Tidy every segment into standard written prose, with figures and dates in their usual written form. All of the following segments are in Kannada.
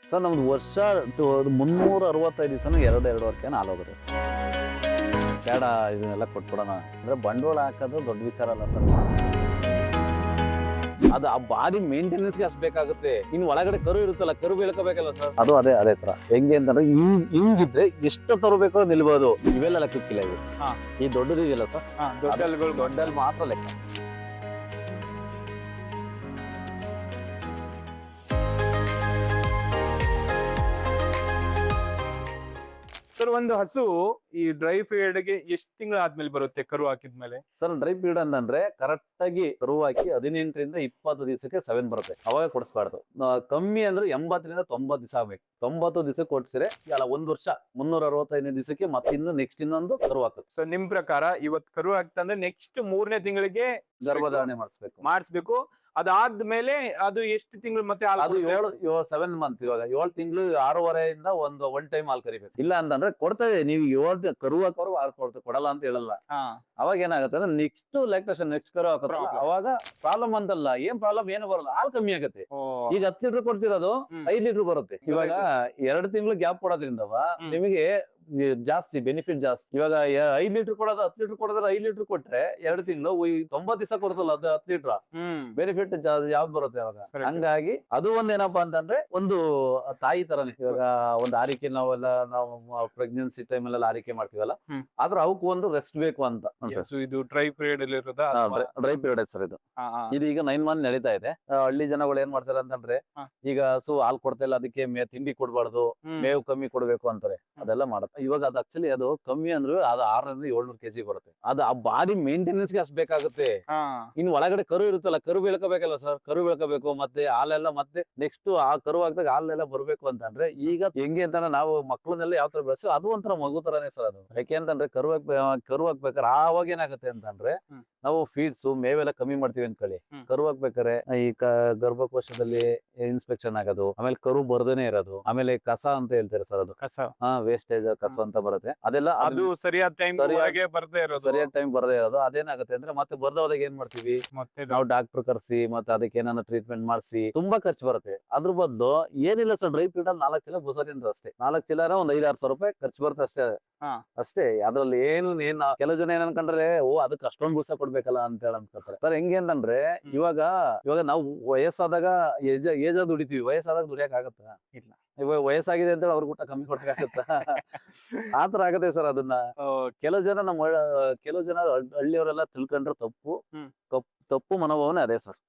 ಸರ್ ನಮ್ದು ವರ್ಷ 365 ದಿವಸನೂ 2-2.5 ಕ್ಯಾನ್ ಹಾಲು ಹೋಗುತ್ತೆ ಸರ್. ಬೇಡ ಇದನ್ನೆಲ್ಲ ಕೊಟ್ಬಿಡೋಣ ಅಂದ್ರೆ ಬಂಡವಾಳ ಹಾಕೋದು ದೊಡ್ಡ ವಿಚಾರ ಅಲ್ಲ ಸರ್. ಅದು ಆ ಬಾಡಿ ಮೇಂಟೆನೆನ್ಸ್ಗೆ ಅಷ್ಟು ಬೇಕಾಗುತ್ತೆ. ಇನ್ನು ಒಳಗಡೆ ಕರು ಇರುತ್ತಲ್ಲ, ಕರು ಬೆಳ್ಕೋಬೇಕಲ್ಲ ಸರ್. ಅದು ಅದೇ ತರ ಹೆಂಗೆ ಅಂತಂದ್ರೆ ಹಿಂಗಿದ್ರೆ ಎಷ್ಟು ತರಬೇಕೋ ನಿಲ್ಬೋದು. ಇವೆಲ್ಲ ಲೆಕ್ಕಕ್ಕಿಲ್ಲ ಇವು. ಈ ದೊಡ್ಡದಿದೆಯಲ್ಲ ಸರ್, ದೊಡ್ಡಲ್ಲಿ ಮಾತ್ರ ಲೆಕ್ಕ. ಸರ್, ಒಂದು ಹಸು ಈ ಡ್ರೈ ಫೀಡ್ಗೆ ಎಷ್ಟು ತಿಂಗಳು ಆದ್ಮೇಲೆ ಬರುತ್ತೆ ಕರು ಹಾಕಿದ್ಮೇಲೆ? ಸರ್ ಡ್ರೈ ಫೀಡ್ ಅಂತಂದ್ರೆ ಕರೆಕ್ಟ್ ಆಗಿ ಕರು ಹಾಕಿ 18ರಿಂದ 20 ದಿವಸಕ್ಕೆ 7 ಬರುತ್ತೆ. ಅವಾಗ ಕೊಡಿಸ್ಬಾರ್ದು. ಕಮ್ಮಿ ಅಂದ್ರೆ 80ರಿಂದ 90 ದಿವಸ ಆಗ್ಬೇಕು. 90 ದಿವಸ ಕೊಡ್ಸಿದ್ರೆ ಅಲ್ಲ, 1 ವರ್ಷ 365 ದಿವಸಕ್ಕೆ ಮತ್ತಿನ್ನು ನೆಕ್ಸ್ಟ್ ಇನ್ನೊಂದು ಕರು ಹಾಕುತ್ತೆ. ಸೊ ನಿಮ್ ಪ್ರಕಾರ ಇವತ್ ಕರು ಹಾಕ್ತಂದ್ರೆ ನೆಕ್ಸ್ಟ್ 3ನೇ ತಿಂಗಳಿಗೆ ಗರ್ಭಧಾರಣೆ ಮಾಡಿಸ್ಬೇಕು. ಅದಾದ್ಮೇಲೆ ಅದು ಎಷ್ಟು ತಿಂಗಳು ಮತ್ತೆ ಅದು 7 ಮಂತ್. ಇವಾಗ 7 ತಿಂಗಳು 6.5ರಿಂದ ಒನ್ ಟೈಮ್ ಹಾಲು ಕರಿಬೇಕು. ಇಲ್ಲ ಅಂತಂದ್ರೆ ಕೊಡ್ತೇವೆ. ನೀವು 7 ಕರು ಹಾಕೋರು ಹಾಲು ಕೊಡ್ತೇವೆ, ಕೊಡಲ್ಲ ಅಂತ ಹೇಳಲ್ಲ. ಅವಾಗ ಏನಾಗುತ್ತೆ ಅಂದ್ರೆ ನೆಕ್ಸ್ಟ್ ಲ್ಯಾಕ್ಟೇಷನ್ ನೆಕ್ಸ್ಟ್ ಕರು ಹಾಕೋದು, ಅವಾಗ ಪ್ರಾಬ್ಲಮ್ ಅಂತಲ್ಲ, ಏನ್ ಪ್ರಾಬ್ಲಮ್ ಏನು ಬರಲ್ಲ, ಹಾಲು ಕಮ್ಮಿ ಆಗುತ್ತೆ. ಈಗ 10 ಲೀಟರ್ ಕೊಡ್ತಿರೋದು 5 ಲೀಟರ್ ಬರುತ್ತೆ. ಇವಾಗ 2 ತಿಂಗಳು ಗ್ಯಾಪ್ ಕೊಡೋದ್ರಿಂದ ನಿಮಗೆ ಜಾಸ್ತಿ ಬೆನಿಫಿಟ್ ಜಾಸ್ತಿ. ಇವಾಗ 5 ಲೀಟರ್ ಕೊಡೋದು 10 ಲೀಟರ್ ಕೊಡೋದ್ರೆ 5 ಲೀಟರ್ ಕೊಟ್ರೆ 2 ತಿಂಗಳು 90 ದಿವಸ ಕೊಡ್ತಲ್ಲ, ಅದು 10 ಲೀಟರ್ ಬೆನಿಫಿಟ್ ಯಾವ್ದು ಬರುತ್ತೆ ಅವಾಗ. ಹಂಗಾಗಿ ಅದು ಒಂದೇನಪ್ಪಾ ಅಂತಂದ್ರೆ ಒಂದು ತಾಯಿ ತರನೇ. ಇವಾಗ ಒಂದು ಆರೈಕೆ ನಾವು ಪ್ರೆಗ್ನೆನ್ಸಿ ಟೈಮ್ ಅಲ್ಲಿ ಆರೈಕೆ ಮಾಡ್ತೀವಲ್ಲ, ಆದ್ರೆ ಅವಕ್ಕೂ ಒಂದು ರೆಸ್ಟ್ ಬೇಕು ಅಂತ. ಇದು ಡ್ರೈ ಪೀರಿಯಡ್ ಅಲ್ಲಿ ಇರೋದಾ? ಡ್ರೈ ಪೀರಿಯಡ್ ಸರ್ ಇದು. ಇದು ಈಗ 9 ಮಂತ್ ನಡೀತಾ ಇದೆ. ಹಳ್ಳಿ ಜನಗಳು ಏನ್ ಮಾಡ್ತಾರೆ ಅಂತಂದ್ರೆ, ಈಗ ಹಸು ಹಾಲು ಕೊಡ್ತಾ ಇಲ್ಲ, ಅದಕ್ಕೆ ತಿಂಡಿ ಕೊಡ್ಬಾರ್ದು, ಮೇವು ಕಮ್ಮಿ ಕೊಡ್ಬೇಕು ಅಂತಾರೆ. ಅದೆಲ್ಲ ಮಾಡುತ್ತೆ. ಇವಾಗ ಅದು ಆಕ್ಚುಲಿ ಅದು ಕಮ್ಮಿ ಅಂದ್ರೆ ಅದು 600ರಿಂದ 700 kg ಬರುತ್ತೆ. ಅದು ಆ ಬಾಡಿ ಮೇಂಟೆನೆನ್ಸ್ಗೆ ಅಷ್ಟು ಬೇಕಾಗುತ್ತೆ. ಇನ್ನು ಒಳಗಡೆ ಕರು ಇರುತ್ತಲ್ಲ, ಕರು ಬೆಳ್ಕೋಬೇಕಲ್ಲ ಸರ್. ಕರು ಬೆಳ್ಕೋಬೇಕು, ಮತ್ತೆ ಹಾಲೆಲ್ಲ ಮತ್ತೆ ನೆಕ್ಸ್ಟ್ ಆ ಕರು ಹಾಕಿದಾಗ ಹಾಲೆಲ್ಲ ಬರ್ಬೇಕು ಅಂತಂದ್ರೆ, ಈಗ ಹೆಂಗೆ ಅಂತಂದ್ರೆ ನಾವು ಮಕ್ಳನ್ನೆಲ್ಲ ಯಾವ ತರ ಬೆಳೆಸಿ ಅದು ಒಂಥರ ಮಗು ತರನೇ ಸರ್ ಅದು. ಯಾಕೆ ಅಂತಂದ್ರೆ ಕರು ಹಾಕ್ಬೇಕಾದ್ರೆ ಆವಾಗ ಏನಾಗುತ್ತೆ ಅಂತಂದ್ರೆ, ನಾವು ಫೀಡ್ಸ್ ಮೇವೆಲ್ಲ ಕಮ್ಮಿ ಮಾಡ್ತೀವಿ ಅನ್ಕೊಳ್ಳಿ. ಕರು ಹಾಕ್ಬೇಕಾರೆ ಈ ಗರ್ಭಕೋಶದಲ್ಲಿ ಇನ್ಸ್ಪೆಕ್ಷನ್ ಆಗೋದು, ಆಮೇಲೆ ಕರು ಬರ್ದೇನೆ ಇರೋದು, ಆಮೇಲೆ ಕಸ ಅಂತ ಹೇಳ್ತಾರೆ ಸರ್. ಅದು ಕಸ, ವೇಸ್ಟೇಜ್ ಕಸ ಅಂತ ಬರುತ್ತೆ. ಅದೆಲ್ಲ ಅದು ಸರಿಯಾದ ಟೈಮ್ ಬರ್ದೇ ಇರೋದು. ಸರಿಯಾದ ಟೈಮ್ ಬರದೇ ಇರೋದು. ಅದೇನಾಗುತ್ತೆ ಅಂದ್ರೆ ಮತ್ತೆ ಬರ್ದೋದಾಗ ಏನ್ ಮಾಡ್ತೀವಿ, ನಾವು ಡಾಕ್ಟರ್ ಕರ್ಸಿ ಮತ್ತೆ ಅದಕ್ಕೆ ಏನಾನ ಟ್ರೀಟ್ಮೆಂಟ್ ಮಾಡಿಸಿ ತುಂಬಾ ಖರ್ಚು ಬರುತ್ತೆ. ಅದ್ರ ಬದಲು ಏನಿಲ್ಲ ಸರ್, ಡ್ರೈ ಫೀಡ್ ಅಲ್ಲಿ 4 ಚೀಲ ಬುಸರಿ ಅಂತ ಅಷ್ಟೇ. 4 ಚೀಲ ಒಂದ್ 5-6 ರೂಪಾಯಿ ಖರ್ಚು ಬರುತ್ತೆ ಅಷ್ಟೇ. ಅಷ್ಟೇ. ಅದ್ರಲ್ಲಿ ಏನ್ ಕೆಲವು ಜನ ಏನ್ ಅನ್ಕೊಂಡ್ರೆ, ಅದಕ್ಕೆ ಅಷ್ಟೊಂದು ಬೂಸ ಕೊಡ್ಬೇಕಲ್ಲ ಅಂತ ಹೇಳಿ ಅನ್ಕೊತಾರೆ ಸರ್. ಹೆಂಗೆ ಅಂತಂದ್ರೆ, ಇವಾಗ ನಾವು ವಯಸ್ಸಾದಾಗ ಏಜ್ ದುಡಿತೀವಿ, ವಯಸ್ಸಾದಾಗ ದುಡಿಯಕ್ ಆಗತ್ತಾ? ಇಲ್ಲ. ಇವಾಗ ವಯಸ್ಸಾಗಿದೆ ಅಂತ ಅವ್ರ ಊಟ ಕಮ್ಮಿ ಕೊಡ್ಬೇಕಾಗತ್ತ? ಆತರ ಆಗತ್ತೆ ಸರ್. ಅದನ್ನ ಕೆಲವು ಜನ ಹಳ್ಳಿಯವರೆಲ್ಲ ತಿಳ್ಕೊಂಡ್ರೆ ತಪ್ಪು ಮನೋಭಾವನೆ ಅದೇ ಸರ್.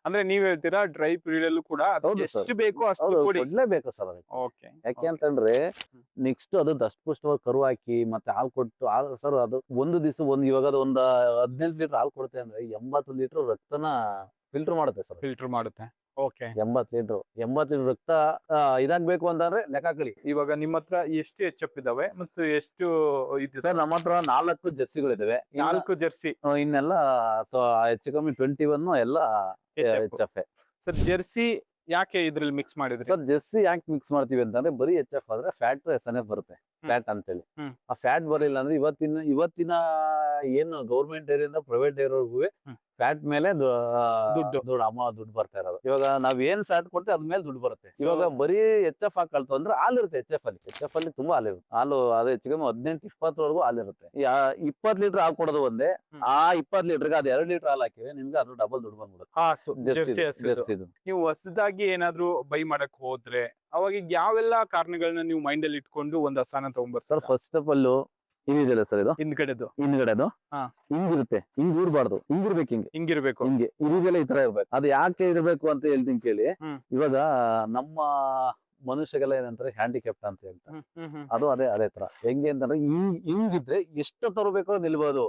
ಅಂದ್ರೆ ನೀವ್ ಹೇಳ್ತೀರಾ ಡ್ರೈ ಪೀರಿಯಡ್ ಅಲ್ಲೂ ಕೂಡ ಎಷ್ಟು ಬೇಕೋ ಅಷ್ಟು ಕೊಡ್ಲೇಬೇಕು ಸರ್ ಅದಕ್ಕೆ. ಯಾಕೆ ಅಂತಂದ್ರೆ ನೆಕ್ಸ್ಟ್ ಅದು ದಷ್ಟಪುಷ್ಟವಾಗಿ ಕರು ಹಾಕಿ ಮತ್ತೆ ಹಾಲು ಕೊಟ್ಟು ಸರ್, ಅದು ಒಂದು ದಿವಸ ಇವಾಗ ಅದು 15 ಲೀಟರ್ ಹಾಲು ಕೊಡುತ್ತೆ ಅಂದ್ರೆ 80 ಲೀಟರ್ ರಕ್ತನ ಫಿಲ್ಟರ್ ಮಾಡುತ್ತೆ ಸರ್. ಫಿಲ್ಟರ್ ಮಾಡುತ್ತೆ. 80 ಲೀಟರ್ ರಕ್ತ ಇದಾಗ್ಬೇಕು ಅಂತಂದ್ರೆ ಲೆಕ್ಕ ಹಾಕಲಿ. ಇವಾಗ ನಿಮ್ಮ ಹತ್ರ ಎಷ್ಟು ಎಚ್.ಎಫ್ ಇದಾವೆ ಮತ್ತು ಎಷ್ಟು ಸರ್? ನಮ್ಮ ಹತ್ರ 4 ಜರ್ಸಿಗಳಿದಾವೆ. 4 ಜರ್ಸಿ. ಇನ್ನೆಲ್ಲ ಹೆಚ್ಚು ಕಮ್ಮಿ 21 ಎಲ್ಲ ಎಚ್.ಎಫ್. ಸರ್, ಜರ್ಸಿ ಯಾಕೆ ಇದ್ರಲ್ಲಿ ಮಿಕ್ಸ್ ಮಾಡಿದ್ರಿ? ಸರ್, ಜರ್ಸಿ ಯಾಕೆ ಮಿಕ್ಸ್ ಮಾಡ್ತೀವಿ ಅಂತಂದ್ರೆ, ಬರೀ ಎಚ್.ಎಫ್ ಆದ್ರೆ ಫ್ಯಾಟ್ ಎಸ್.ಎನ್.ಎಫ್ ಬರುತ್ತೆ, ಫ್ಯಾಟ್ ಅಂತೇಳಿ. ಆ ಫ್ಯಾಟ್ ಬರಲಿಲ್ಲ ಅಂದ್ರೆ ಇವತ್ತಿನ ಏನು ಗೌರ್ಮೆಂಟ್ ಡೈರಿಯಿಂದ ಪ್ರೈವೇಟ್ ಡೈರಿವರೆಗೂ ಫ್ಯಾಟ್ ಮೇಲೆ ದುಡ್ಡು ಬರ್ತಾ ಇರೋದು. ಇವಾಗ ನಾವ್ ಏನ್ ಫ್ಯಾಟ್ ಕೊಡ್ತೀವಿ ಅದ್ರ ಮೇಲೆ ದುಡ್ಡು ಬರುತ್ತೆ. ಇವಾಗ ಬರೀ ಎಚ್.ಎಫ್ ಹಾಕಳ್ತು ಅಂದ್ರೆ ಹಾಲು ಇರುತ್ತೆ. ಎಚ್.ಎಫ್ ಅಲ್ಲಿ ತುಂಬಾ ಹಾಲು ಇರುತ್ತೆ. ಹಾಲು ಅದು ಹೆಚ್ಚು ಕಮ್ಮಿ 18-20ವರೆಗೂ ಹಾಲು ಇರುತ್ತೆ. 20 ಲೀಟರ್ ಹಾಲು ಕೊಡೋದು ಒಂದೇ. ಆ 20 ಲೀಟರ್ಗೆ ಅದು 2 ಲೀಟರ್ ಹಾಲು ಹಾಕಿವೆ, ನಿಮ್ಗೆ ಅದ್ರ ಡಬಲ್ ದುಡ್ಡು ಬಂದ್ಬಿಡುತ್ತೆ. ನೀವು ಹೊಸದಾಗಿ ಏನಾದ್ರು ಬೈ ಮಾಡಕ್ ಹೋದ್ರೆ ಅವಾಗ ಯಾವೆಲ್ಲ ಕಾರಣಗಳನ್ನ ನೀವು ಮೈಂಡ್ ಅಲ್ಲಿ ಇಟ್ಕೊಂಡು ಒಂದ್ ಹಸಾನ ತಗೊಂಡ್ಬರ್ತಾರೆ? ಸರ್, ಫಸ್ಟ್ ಆಫ್ ಆಲ್ ಇದಿದೆಯಲ್ಲ ಸರ್, ಇದು ಹಿಂದ್ಗಡೆದು ಹಿಂಗಿರುತ್ತೆ. ಹಿಂಗ್ ಇರ್ಬಾರ್ದು, ಹಿಂಗಿರ್ಬೇಕು. ಹಿಂಗಿರ್ಬೇಕು. ಇದೆಲ್ಲ ಈ ತರ ಇರ್ಬೇಕು. ಅದು ಯಾಕೆ ಇರ್ಬೇಕು ಅಂತ ಹೇಳ್ತೀನಿ ಕೇಳಿ. ಇವಾಗ ನಮ್ಮ ಮನುಷ್ಯಗೆಲ್ಲ ಏನಂತಾರೆ ಹ್ಯಾಂಡಿಕ್ಯಾಪ್ಟ್ ಅಂತ ಹೇಳ್ತಾರೆ. ಅದು ಅದೇ ತರ. ಹೆಂಗೆ ಅಂತಂದ್ರೆ, ಹಿಂಗಿದ್ರೆ ಎಷ್ಟು ತರಬೇಕೋ ನಿಲ್ಬೋದು.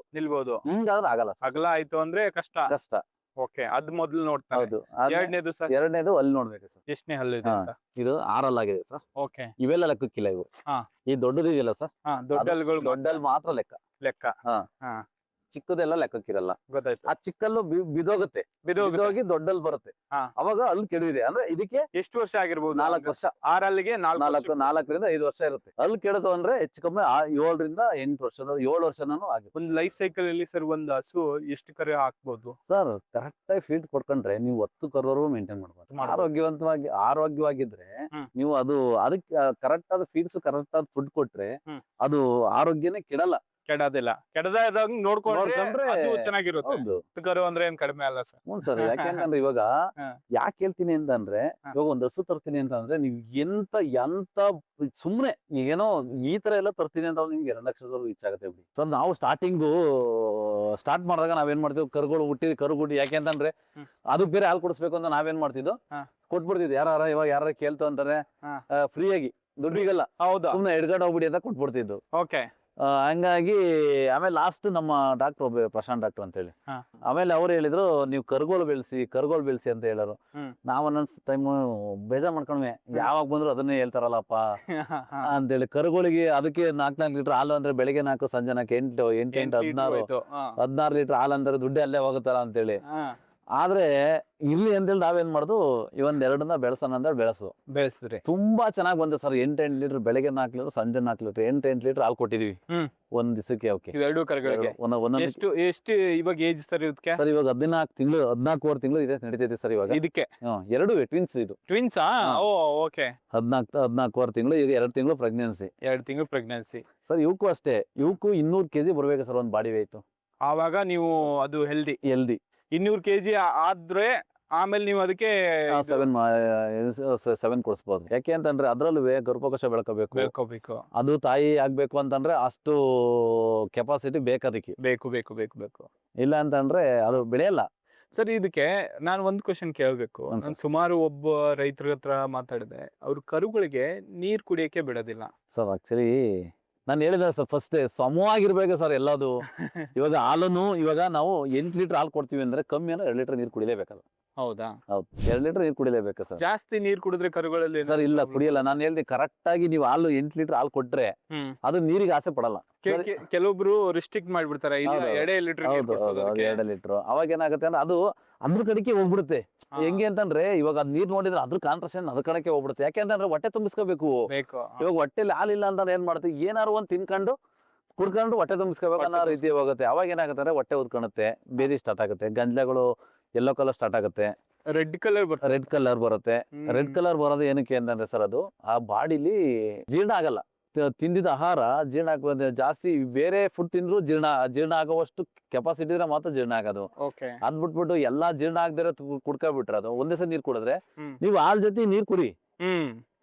ಹಿಂಗಾದ್ರೆ ಆಗಲ್ಲ. ಅಗಲ ಆಯ್ತು ಅಂದ್ರೆ ಕಷ್ಟ. ಓಕೆ, ಅದ್ ಮೊದ್ಲು ನೋಡ್ತಾ. ಎರಡನೇದು ಅಲ್ಲಿ ನೋಡ್ಬೇಕು ಸರ್. ಎಷ್ಟನೇ ಹಲ್ಲು ಇದೆ ಅಂತ? ಇದು 6 ಆಗಿದೆ ಸರ್. ಓಕೆ. ಇವೆಲ್ಲ ಲೆಕ್ಕಕ್ಕಿಲ್ಲ ಇವು. ಈ ದೊಡ್ಡದಿದೆಯಲ್ಲ ಸರ್, ದೊಡ್ಡಲ್ಲಿ ಮಾತ್ರ ಲೆಕ್ಕ. ಚಿಕ್ಕದೆಲ್ಲ ಲೆಕ್ಕಕ್ಕಿರಲ್ಲ. ಗೊತ್ತಾಯ್ತು. ಆ ಚಿಕ್ಕಲ್ಲು ಬಿದೋಗುತ್ತೆ, ಬಿದೋಗಿ ದೊಡ್ಡಲ್ ಬರುತ್ತೆ. ಹಾ. ಅವಾಗ ಅಲ್ಲಿ ಕೆಡವಿದೆ ಅಂದ್ರೆ ಇದಕ್ಕೆ ಎಷ್ಟು ವರ್ಷ ಆಗಿರ್ಬೋದು? 4 ವರ್ಷ, 6 4ರಿಂದ 5 ವರ್ಷ ಇರುತ್ತೆ. ಅಲ್ಲಿ ಕೆಡದು ಅಂದ್ರೆ ಹೆಚ್ಚು ಕಮ್ಮಿ 7ರಿಂದ 8 ವರ್ಷದ 7 ವರ್ಷನೂ ಆಗುತ್ತೆ. ಒಂದು ಲೈಫ್ ಸೈಕಲ್ ಅಲ್ಲಿ ಸರ್ ಒಂದು ಹಸು ಎಷ್ಟು ಕರು ಹಾಕ್ಬೋದು ಸರ್ ಕರೆಕ್ಟ್ ಆಗಿ ಫೀಡ್ ಕೊಡ್ಕೊಂಡ್ರೆ ನೀವು 10 ಕರುವರೆಗೂ ಮೇಂಟೈನ್ ಮಾಡ್ಬೋದು. ಆರೋಗ್ಯವಾಗಿದ್ರೆ ನೀವು ಅದಕ್ಕೆ ಕರೆಕ್ಟ್ ಆದ ಫೀಡ್ಸ್, ಕರೆಕ್ಟ್ ಆದ ಫುಡ್ ಕೊಟ್ರೆ ಅದು ಆರೋಗ್ಯನೇ ಕೆಡಲ್ಲ, ಕೆಡೋದಿಲ್ಲ. ಕೆಡದಂಗ್ ನೋಡ್ಕೊಂಡ್ರೆ ಅದು ಚೆನ್ನಾಗಿರುತ್ತೆ. ಹೌದು. 10 ಕರು ಅಂದ್ರೆ ಏನ್ ಕಡಿಮೆ ಅಲ್ಲ ಸರ್. ಹ್ಞೂ ಸರ್. ಯಾಕೆಂತಂದ್ರೆ ಇವಾಗ ಯಾಕೆ ಹೇಳ್ತೀನಿ ಅಂತಂದ್ರೆ, ಇವಾಗ ಒಂದ್ ಹಸು ತರ್ತೀನಿ ಅಂತಂದ್ರೆ ನೀವು ಎಂತ ಸುಮ್ನೆ ಏನೋ ಈ ತರ ಎಲ್ಲ ತರ್ತೀನಿ ಅಂತ ನಿಮ್ಗೆ 2 ಲಕ್ಷದವರೆಗೂ ಇಚ್ಛಾಗತ್ತೆ ಬಿಡಿ. ಸೊ ನಾವು ಸ್ಟಾರ್ಟ್ ಮಾಡಿದಾಗ ನಾವೇನ್ ಮಾಡ್ತೀವಿ, ಕರುಗಳು ಕರುಗುಡಿ ಯಾಕೆ ಅಂತಂದ್ರೆ ಅದಕ್ಕೆ ಬೇರೆ ಹಾಲು ಕೊಡಿಸ್ಬೇಕು ಅಂತ ನಾವೇನ್ ಮಾಡ್ತಿದ್ವು, ಕೊಟ್ಬಿಡ್ತಿದ್ವಿ. ಇವಾಗ ಯಾರು ಕೇಳ್ತು ಅಂತಾರೆ ಫ್ರೀ ಆಗಿ, ದುಡ್ಡಿಗಲ್ಲ, ಸುಮ್ನೆ ಎಡ್ಗಡೆ ಹೋಗ್ಬಿಡಿ ಅಂತ ಕೊಟ್ಬಿಡ್ತಿದ್ದು. ಓಕೆ. ಹಂಗಾಗಿ ಆಮೇಲೆ ಲಾಸ್ಟ್ ನಮ್ಮ ಡಾಕ್ಟರ್ ಪ್ರಶಾಂತ್ ಡಾಕ್ಟರ್ ಅಂತ ಹೇಳಿ, ಆಮೇಲೆ ಅವ್ರು ಹೇಳಿದ್ರು ನೀವು ಕರುಗೋಳು ಬೆಳೆಸಿ ಅಂತ ಹೇಳೋರು. ನಾವ್ ಒಂದೊಂದ್ ಟೈಮ್ ಬೇಜಾರ್ ಮಾಡ್ಕೊಂಡ್ವಿ, ಯಾವಾಗ ಬಂದ್ರು ಅದನ್ನೇ ಹೇಳ್ತಾರಲ್ಲಪ್ಪ ಅಂತೇಳಿ. ಕರುಗಳಿಗೆ ಅದಕ್ಕೆ 4 ಲೀಟರ್ ಹಾಲು ಅಂದ್ರೆ ಬೆಳಿಗ್ಗೆ 4, ಸಂಜೆ 4, 8, 16 ಲೀಟರ್ ಹಾಲು ಅಂದ್ರೆ ದುಡ್ಡು ಅಲ್ಲೇ ಹೋಗುತ್ತಲ್ಲ ಅಂತೇಳಿ. ಆದ್ರೆ ಇಲ್ಲಿ ಅಂತೇಳಿ ನಾವೇನ್ ಮಾಡುದು, ಇವೊಂದ್ 2ನ್ನ ಬೆಳೆಸೋಣ ಅಂದ್ರೆ ಬೆಳೆಸಿದ್ರಿ ತುಂಬಾ ಚೆನ್ನಾಗಿ ಬಂದ ಸರ್. 8 ಲೀಟರ್ ಬೆಳಗ್ಗೆ 4 ಲೀಟರ್, ಸಂಜೆ 4 ಲೀಟರ್, 8 ಲೀಟರ್ ಹಾಲು ಕೊಟ್ಟಿದೀವಿ ಒಂದ್ ದಿವಸಕ್ಕೆ. ಓಕೆ. ಇವೆರಡು ಕರುಗಳಿಗೆ ಎಷ್ಟು ಇವಾಗ ಏಜ್ ಸರ್ ಇದಕ್ಕೆ? ಸರ್ ಇವಾಗ 14 ತಿಂಗಳು ಇದೆ, ನಡೀತೈತೆ ಸರ್ ಇವಾಗ ಇದಕ್ಕೆ. 2 ಟ್ವಿನ್ಸ್, ಇದು ಟ್ವಿನ್ಸ್. ಓಕೆ. 14 ತಿಂಗಳು, ಈಗ 2 ತಿಂಗಳು ಪ್ರೆಗ್ನೆನ್ಸಿ. 2 ತಿಂಗಳು ಪ್ರೆಗ್ನೆನ್ಸಿ. ಸರ್ ಇವಕ್ಕೂ ಅಷ್ಟೇ, ಇವಕ್ಕೂ 200 kg ಬರ್ಬೇಕು ಸರ್ ಒಂದ್ ಬಾಡಿ ವೆಯ್ಟ್. ಆವಾಗ ನೀವು ಅದು ಹೆಲ್ದಿ 200 kg ಆದ್ರೆ ಆಮೇಲೆ ನೀವು ಅದಕ್ಕೆ 7 ಕೊಡಿಸ್ಬೋದು. ಯಾಕೆ ಅಂತಂದ್ರೆ ಅದ್ರಲ್ಲೂ ಗರ್ಭಕೋಶ ಬೆಳ್ಕೋಬೇಕು. ಅದು ತಾಯಿ ಆಗ್ಬೇಕು ಅಂತಂದ್ರೆ ಅಷ್ಟು ಕೆಪಾಸಿಟಿ ಬೇಕು. ಇಲ್ಲ ಅಂತಂದ್ರೆ ಅದು ಬೆಳೆಯಲ್ಲ. ಸರ್ ಇದಕ್ಕೆ ನಾನು ಒಂದು ಕ್ವಶನ್ ಕೇಳಬೇಕು. ನಾನು ಸುಮಾರು ಒಬ್ಬ ರೈತರ ಹತ್ರ ಮಾತಾಡಿದೆ, ಅವ್ರ ಕರುಗಳಿಗೆ ನೀರ್ ಕುಡಿಯಕ್ಕೆ ಬಿಡೋದಿಲ್ಲ ಸರ್. ಆಕ್ಚುಲಿ ನಾನು ಹೇಳಿದೆ ಸರ್, ಫಸ್ಟ್ ಸಮವಾಗಿರ್ಬೇಕು ಸರ್ ಎಲ್ಲದು. ಇವಾಗ ಹಾಲನ್ನು ಇವಾಗ ನಾವು 8 ಲೀಟರ್ ಹಾಲು ಕೊಡ್ತೀವಿ ಅಂದ್ರೆ ಕಮ್ಮಿ ಅಂದ್ರೆ 2 ಲೀಟರ್ ನೀರು ಕುಡಿಲೇಬೇಕಲ್ಲ. ಹೌದಾ? ಹೌದು, 2 ಲೀಟರ್ ನೀರು ಕುಡಿಲೇಬೇಕು ಸರ್. ಜಾಸ್ತಿ ನೀರು ಕುಡಿದ್ರೆ ಕರುಗಳಲ್ಲಿ ಸರ್ ಇಲ್ಲ, ಕುಡಿಯಲ್ಲ. ನಾನು ಹೇಳ್ದೆ ಕರೆಕ್ಟ್ ಆಗಿ ನೀವು ಹಾಲು 8 ಲೀಟರ್ ಹಾಲು ಕೊಟ್ರೆ ಅದು ನೀರಿಗೆ ಆಸೆ ಪಡಲ್ಲ. ಕೆಲವೊಬ್ರು ರಿಸ್ಟ್ರಿಕ್ಟ್ ಮಾಡ್ಬಿಡ್ತಾರೆ, 2 ಲೀಟರ್. 2 ಲೀಟರ್ ಅವಾಗ ಏನಾಗುತ್ತೆ ಅಂದ್ರೆ ಅದು ಅದ್ರ ಕಡೆಗೆ ಹೋಗ್ಬಿಡುತ್ತೆ. ಹೆಂಗೆ ಅಂತಂದ್ರೆ ಇವಾಗ ಅದ್ ನೀರ್ ನೋಡಿದ್ರೆ ಅದ್ರ ಕಾನ್ಸಂಟ್ರೇಷನ್ ಅದ್ರ ಕಡೆಗೆ ಹೋಗ್ಬಿಡುತ್ತೆ. ಯಾಕೆ ಅಂತಂದ್ರೆ ಹೊಟ್ಟೆ ತುಂಬಿಸ್ಕೋಬೇಕು. ಇವಾಗ ಹೊಟ್ಟೆಲಿ ಹಾಲಿಲ್ಲ ಅಂತಂದ್ರೆ ಏನ್ ಮಾಡ್ತೀವಿ, ಏನಾರು ಒಂದ್ ತಿನ್ಕೊಂಡು ಕುಡ್ಕೊಂಡು ಹೊಟ್ಟೆ ತುಂಬಿಸ್ಕೋಬೇಕು ಅನ್ನೋ ರೀತಿ ಹೋಗುತ್ತೆ. ಅವಾಗ ಏನಾಗುತ್ತೆ ಅಂದ್ರೆ ಹೊಟ್ಟೆ ಉದ್ಕೊಳುತ್ತೆ, ಬೇದಿ ಸ್ಟಾರ್ಟ್ ಆಗುತ್ತೆ, ಗಂಜಲಗಳು ಯೆಲ್ಲೋ ಕಲರ್ ಸ್ಟಾರ್ಟ್ ಆಗುತ್ತೆ, ರೆಡ್ ಕಲರ್ ಬರುತ್ತೆ. ರೆಡ್ ಕಲರ್ ಬರೋದು ಏನಕ್ಕೆ ಅಂತಂದ್ರೆ ಸರ್, ಅದು ಆ ಬಾಡಿಲಿ ಜೀರ್ಣ ಆಗಲ್ಲ. ತಿಂದಿದ ಆಹಾರ ಜೀರ್ಣ ಆಗ ಜಾಸ್ತಿ ಬೇರೆ ಫುಡ್ ತಿಂದ್ರು ಜೀರ್ಣ ಆಗುವಷ್ಟು ಕೆಪಾಸಿಟಿ ಇದ್ರೆ ಮಾತ್ರ ಜೀರ್ಣ ಆಗೋದು. ಅದ್ ಬಿಟ್ಬಿಟ್ಟು ಎಲ್ಲಾ ಜೀರ್ಣ ಆಗದಿರ ಕುಡ್ಕೊಬಿಟ್ರೆ ಅದು ಒಂದೇ ಸಲ ನೀರ್ ಕುಡಿದ್ರೆ ನೀವು ಹಾಲ್ ಜೊತೆ ನೀರ್ ಕುಡಿ,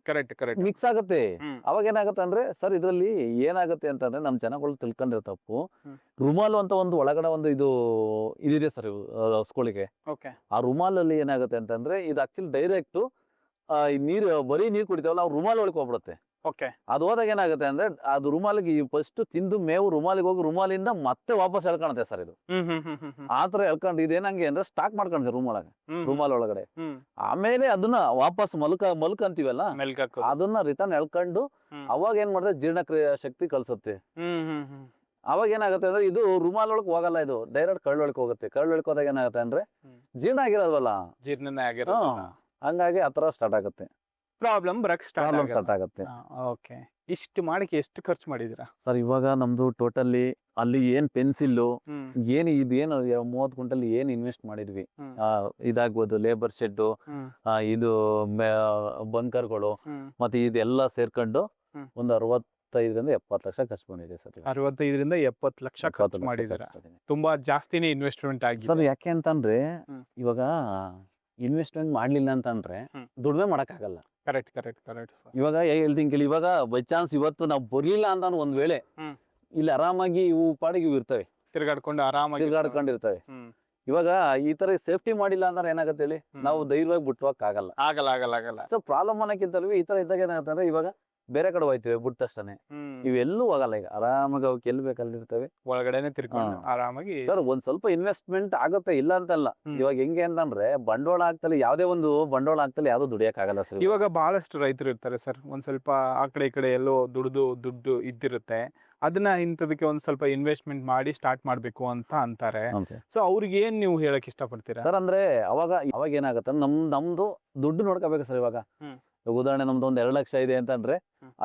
ಕರೆಕ್ಟ್ ಮಿಕ್ಸ್ ಆಗುತ್ತೆ. ಅವಾಗ ಏನಾಗುತ್ತೆ ಅಂದ್ರೆ ಸರ್, ಇದ್ರಲ್ಲಿ ಏನಾಗುತ್ತೆ ಅಂತಂದ್ರೆ ನಮ್ ಜನಗಳು ತಿಳ್ಕೊಂಡಿರೋ ತಪ್ಪು. ರುಮಾಲು ಅಂತ ಒಂದು ಒಳಗಡೆ ಒಂದು ಇದಿದೆ ಸರ್ ಹಸ್ಗಳಿಗೆ. ಆ ರುಮಾಲಲ್ಲಿ ಏನಾಗುತ್ತೆ ಅಂತಂದ್ರೆ ಇದು ಆಕ್ಚುಲಿ ಡೈರೆಕ್ಟ್ ಬರೀ ನೀರ್ ಕುಡಿತಾವಲ್ಲ, ಅವ್ರು ರುಮಾಲ್ ಒಳಗೆ ಹೋಗ್ಬಿಡುತ್ತೆ. ಅದು ಹೋದಾಗ ಏನಾಗುತ್ತೆ ಅಂದ್ರೆ ಅದು ರುಮಾಲಿಗೆ ಫಸ್ಟ್ ತಿಂದು ಮೇವು ರುಮಾಲಿಗೆ ಹೋಗಿ ರುಮಾಲಿಂದ ಮತ್ತೆ ವಾಪಸ್ ಎಳ್ಕೊಳುತ್ತೆ ಸರ್. ಇದು ಆತರ ಎಳ್ಕೊಂಡು ಇದೇನಂಗೆ ಅಂದ್ರೆ ಸ್ಟಾಕ್ ಮಾಡ್ಕೊಂಡಿದೆ ರುಮಾಲ್ ಒಳಗಡೆ. ಆಮೇಲೆ ಅದನ್ನ ವಾಪಸ್ ಮಲ್ಕಂತೀವಲ್ಲ, ಅದನ್ನ ರಿಟರ್ನ್ ಎಳ್ಕೊಂಡು ಅವಾಗ ಏನ್ ಮಾಡ್ತಾರೆ, ಜೀರ್ಣಕ್ರಿಯೆ ಶಕ್ತಿ ಕಲ್ಸುತ್ತೆ. ಅವಾಗ ಏನಾಗುತ್ತೆ ಅಂದ್ರೆ ಇದು ರುಮಾಲ್ ಒಳಗೆ ಹೋಗಲ್ಲ, ಇದು ಡೈರೆಕ್ಟ್ ಕರಳೊಳಗೆ ಹೋಗುತ್ತೆ. ಕರಳೊಳಗೆ ಹೋದಾಗ ಏನಾಗುತ್ತೆ ಅಂದ್ರೆ ಜೀರ್ಣ ಆಗಿರೋದಲ್ಲ, ಹಂಗಾಗಿ ಆತರ ಸ್ಟಾರ್ಟ್ ಆಗುತ್ತೆ, ಪ್ರಾಬ್ಲಮ್ ಸ್ಟಾರ್ಟ್ ಆಗುತ್ತೆ. ಇಷ್ಟು ಮಾಡಕ್ಕೆ ಎಷ್ಟು ಖರ್ಚು ಮಾಡಿದಿರಾ ಸರ್? ಇವಾಗ ನಮ್ದು ಟೋಟಲಿ ಅಲ್ಲಿ ಏನ್ ಪೆನ್ಸಿಲ್ ಇದೇನು 30 ಕ್ವಿಂಟಲ್ ಏನ್ ಇನ್ವೆಸ್ಟ್ ಮಾಡಿದ್ವಿ, ಇದಾಗ್ಬೋದು ಲೇಬರ್ ಶೆಡ್, ಇದು ಬಂಕರ್ಗಳು, ಮತ್ತೆ ಇದೆಲ್ಲ ಸೇರ್ಕೊಂಡು ಒಂದು 65ರಿಂದ 70 ಲಕ್ಷ ಖರ್ಚು ಮಾಡಿದೆ ಸರ್. 65ರಿಂದ 70 ಲಕ್ಷ ಖರ್ಚು ಮಾಡಿದಾರೆ. ತುಂಬಾ ಜಾಸ್ತಿನೇ ಇನ್ವೆಸ್ಟ್ಮೆಂಟ್ ಆಗಿದೆ ಸರ್. ಯಾಕೆ ಅಂತಂದ್ರೆ ಇವಾಗ ಇನ್ವೆಸ್ಟ್ಮೆಂಟ್ ಮಾಡ್ಲಿಲ್ಲ ಅಂತಂದ್ರೆ ದುಡಿಮೆ ಮಾಡಕ್ಕಾಗಲ್ಲ. ಕರೆಕ್ಟ್. ಇವಾಗ ಹೇಳ್ತೀನಿ ಕೇಳಿ, ಇವಾಗ ಬೈ ಚಾನ್ಸ್ ಇವತ್ತು ನಾವು ಬರ್ಲಿಲ್ಲ ಅಂತ ಒಂದ್ ವೇಳೆ ಇಲ್ಲಿ ಆರಾಮಾಗಿ ಇವು ಪಾಡಿಗೆ ಇವು ಇರ್ತವೆ, ತಿರ್ಗಾಡ್ಕೊಂಡಿರ್ತವೆ. ಇವಾಗ ಈ ತರ ಸೇಫ್ಟಿ ಮಾಡಿಲ್ಲ ಅಂದ್ರೆ ಏನಾಗುತ್ತೆ ಹೇಳಿ, ನಾವು ಧೈರ್ಯವಾಗಿ ಬಿಟ್ಟುವಕ್ ಆಗಲ್ಲ. ಆಗಲ್ಲ. ಸೊ ಪ್ರಾಬ್ಲಮ್ ಅನ್ನಕ್ಕಿಂತಲೂ ಈ ತರ ಇದ್ದಾಗ ಏನಾಗುತ್ತೆ ಅಂದ್ರೆ, ಇವಾಗ ಬೇರೆ ಕಡೆ ಹೋಯ್ತಿವಿ ಬಿಟ್ಟ ತಕ್ಷಣ ಇವೆಲ್ಲೂ ಹೋಗಲ್ಲ. ಈಗ ಆರಾಮಾಗಿ ಅವಕ್ಕೆ ಎಲ್ಲಿ ಬೇಕಲ್ಲಿರ್ತವೆ, ಒಳಗಡೆನೆ ತಿರ್ಕೊಂಡು ಆರಾಮಾಗಿ. ಸರ್ ಒಂದ್ ಸ್ವಲ್ಪ ಇನ್ವೆಸ್ಟ್ಮೆಂಟ್ ಆಗುತ್ತೆ, ಇಲ್ಲ ಅಂತಲ್ಲ. ಇವಾಗ ಹೆಂಗೆ ಅಂತಂದ್ರೆ ಬಂಡವಾಳ ಆಗ್ತಲ್ಲ, ಯಾವ್ದೇ ಒಂದು ಬಂಡವಾಳ ಆಗ್ತಲ್ಲ ಯಾವ್ದು ದುಡಿಯಕ್ ಆಗಲ್ಲ ಸರ್. ಇವಾಗ ಬಹಳಷ್ಟು ರೈತರು ಇರ್ತಾರೆ ಸರ್, ಒಂದ್ ಸ್ವಲ್ಪ ಆ ಕಡೆ ಈ ಕಡೆ ಎಲ್ಲೋ ದುಡ್ಡು ಇದ್ದಿರುತ್ತೆ, ಅದನ್ನ ಇಂಥದಕ್ಕೆ ಒಂದ್ ಸ್ವಲ್ಪ ಇನ್ವೆಸ್ಟ್ಮೆಂಟ್ ಮಾಡಿ ಸ್ಟಾರ್ಟ್ ಮಾಡ್ಬೇಕು ಅಂತ ಅಂತಾರೆ. ಸೊ ಅವ್ರಿಗೆ ಏನ್ ನೀವು ಹೇಳಕ್ ಇಷ್ಟಪಡ್ತೀರಾ ಸರ್? ಅಂದ್ರೆ ಅವಾಗ ಏನಾಗುತ್ತೆ, ನಮ್ದು ದುಡ್ಡು ನೋಡ್ಕೋಬೇಕು ಸರ್. ಇವಾಗ ಉದಾಹರಣೆ ನಮ್ದು ಒಂದ್ 2 ಲಕ್ಷ ಇದೆ ಅಂತಂದ್ರೆ